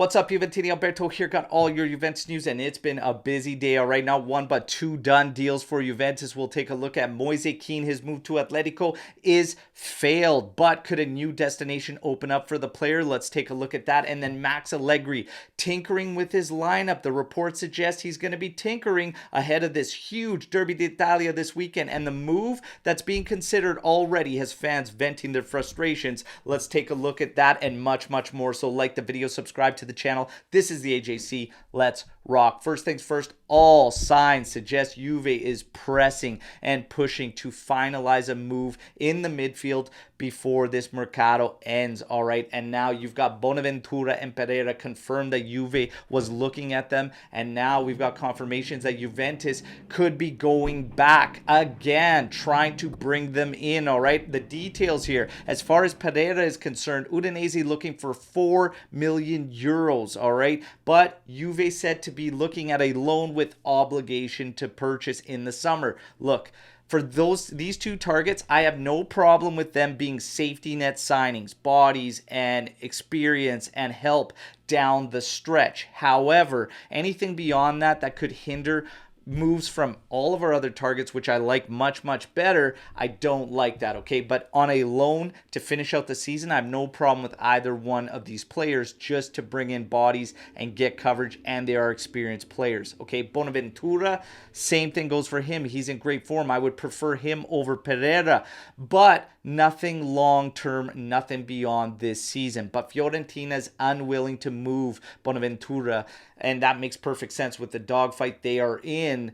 What's up, Juventini? Alberto here. Got all your Juventus news, and it's been a busy day. All right, not one but two done deals for Juventus. We'll take a look at Moise Kean. His move to Atletico is failed, but could a new destination open up for the player? Let's take a look at that. And then Max Allegri tinkering with his lineup. The reports suggest he's going to be tinkering ahead of this huge Derby d'Italia this weekend. And the move that's being considered already has fans venting their frustrations. Let's take a look at that and much, much more. So like the video, subscribe to the channel. This is the AJC. Let's rock. First things first, all signs suggest Juve is pressing and pushing to finalize a move in the midfield before this mercato ends. All right, and now you've got Bonaventura and Pereira confirmed that Juve was looking at them, and now we've got confirmations that Juventus could be going back again, trying to bring them in. All right, the details here, as far as Pereira is concerned, Udinese looking for 4 million euros. All right, but Juve said to be looking at a loan with obligation to purchase in the summer. Look, for these two targets, I have no problem with them being safety net signings, bodies and experience and help down the stretch. However, anything beyond that could hinder moves from all of our other targets, which I like much, much better, I don't like that, okay? But on a loan to finish out the season, I have no problem with either one of these players just to bring in bodies and get coverage, and they are experienced players, okay? Bonaventura, same thing goes for him. He's in great form. I would prefer him over Pereira, but nothing long-term, nothing beyond this season. But Fiorentina's unwilling to move Bonaventura, and that makes perfect sense with the dogfight they are in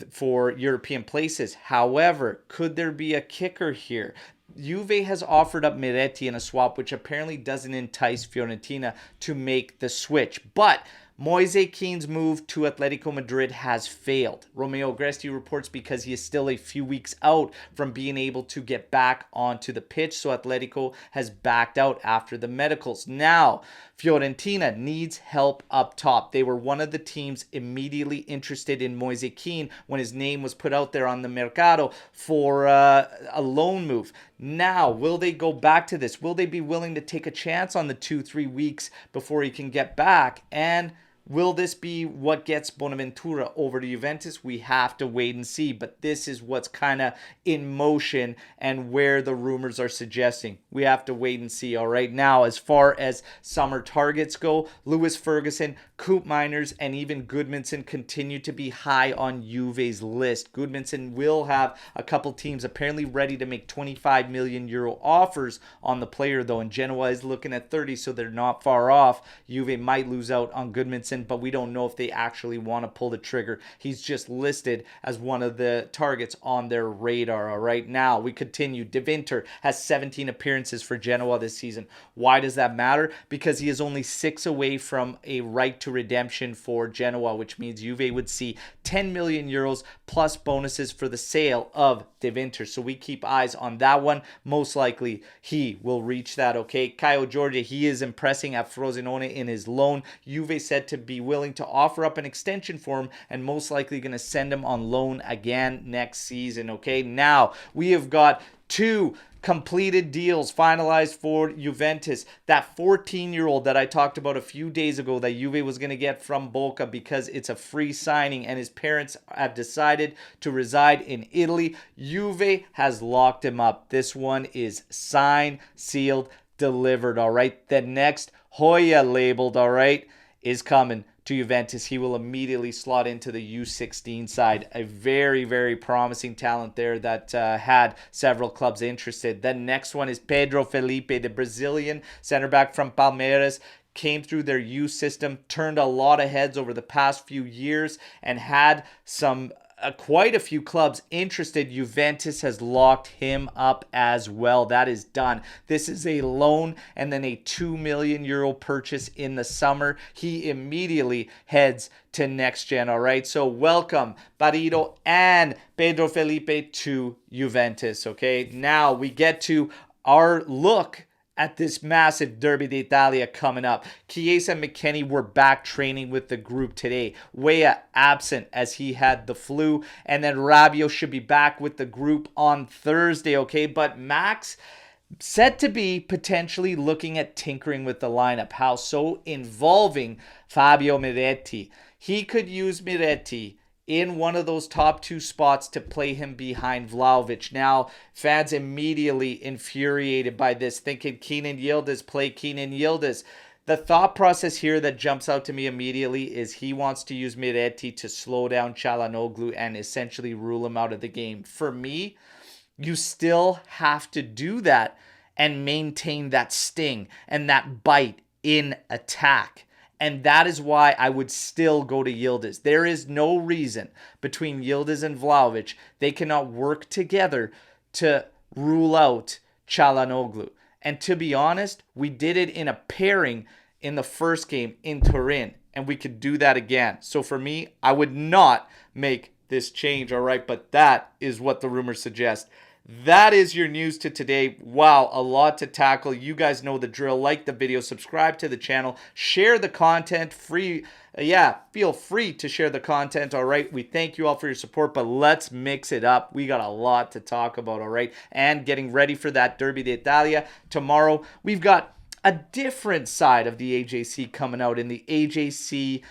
for European places. However, could there be a kicker here? Juve has offered up Miretti in a swap, which apparently doesn't entice Fiorentina to make the switch. But Moise Kean's move to Atletico Madrid has failed. Romeo Agresti reports because he is still a few weeks out from being able to get back onto the pitch, so Atletico has backed out after the medicals. Now, Fiorentina needs help up top. They were one of the teams immediately interested in Moise Kean when his name was put out there on the mercato for a loan move. Now, will they go back to this? Will they be willing to take a chance on the 2-3 weeks before he can get back? And will this be what gets Bonaventura over to Juventus? We have to wait and see, but this is what's kind of in motion and where the rumors are suggesting. We have to wait and see, all right? Now, as far as summer targets go, Lewis Ferguson, Coop Miners, and even Goodmanson continue to be high on Juve's list. Goodmanson will have a couple teams apparently ready to make 25 million euro offers on the player, though, and Genoa is looking at 30, so they're not far off. Juve might lose out on Goodmanson, but we don't know if they actually want to pull the trigger. He's just listed as one of the targets on their radar. All right, now we continue. De Winter has 17 appearances for Genoa this season. Why does that matter? Because he is only 6 away from a right to redemption for Genoa, which means Juve would see 10 million euros plus bonuses for the sale of De Winter. So we keep eyes on that one. Most likely he will reach that, okay? Caio Jorge, he is impressing at Frosinone in his loan. Juve said to be willing to offer up an extension for him and most likely going to send him on loan again next season, okay? Now, we have got 2 completed deals finalized for Juventus. That 14-year-old that I talked about a few days ago that Juve was going to get from Boca because it's a free signing and his parents have decided to reside in Italy. Juve has locked him up. This one is signed, sealed, delivered, all right? The next Hoya labeled, all right, is coming to Juventus. He will immediately slot into the U16 side. A very, very promising talent there that had several clubs interested. The next one is Pedro Felipe, the Brazilian center back from Palmeiras. Came through their youth system, turned a lot of heads over the past few years, and had some quite a few clubs interested. Juventus has locked him up as well. That is done. This is a loan and then a 2 million euro purchase in the summer. He immediately heads to next gen, all right? So welcome Barido and Pedro Felipe to Juventus, okay? Now we get to our look at this massive Derby d'Italia coming up. Chiesa and McKennie were back training with the group today. Weah absent as he had the flu. And then Rabiot should be back with the group on Thursday, okay? But Max Said to be potentially looking at tinkering with the lineup. How so? Involving Fabio Miretti. He could use Miretti in one of those top two spots to play him behind Vlahovic. Now, fans immediately infuriated by this, thinking Kenan Yildiz, play Kenan Yildiz. The thought process here that jumps out to me immediately is he wants to use Miretti to slow down Çalhanoğlu and essentially rule him out of the game. For me, you still have to do that and maintain that sting and that bite in attack. And that is why I would still go to Yildiz. There is no reason between Yildiz and Vlahovic they cannot work together to rule out Çalhanoğlu. And to be honest, we did it in a pairing in the first game in Turin, and we could do that again. So for me, I would not make this change, all right? But that is what the rumors suggest. That is your news to today. Wow, a lot to tackle. You guys know the drill. Like the video, subscribe to the channel, share the content. Feel free to share the content, all right? We thank you all for your support, but let's mix it up. We got a lot to talk about, all right? And getting ready for that Derby d'Italia tomorrow. We've got a different side of the AJC coming out in the AJC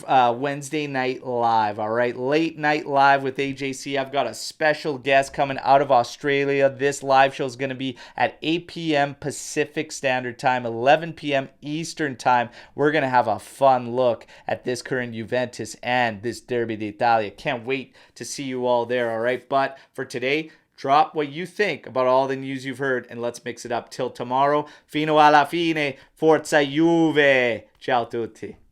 Wednesday night live, all right? Late night live with AJC. I've got a special guest coming out of Australia. This live show is going to be at 8 p.m. Pacific Standard Time, 11 p.m. Eastern Time. We're going to have a fun look at this current Juventus and this Derby d'Italia. Can't wait to see you all there, all right? But for today, drop what you think about all the news you've heard, and let's mix it up till tomorrow. Fino alla fine, forza Juve. Ciao tutti.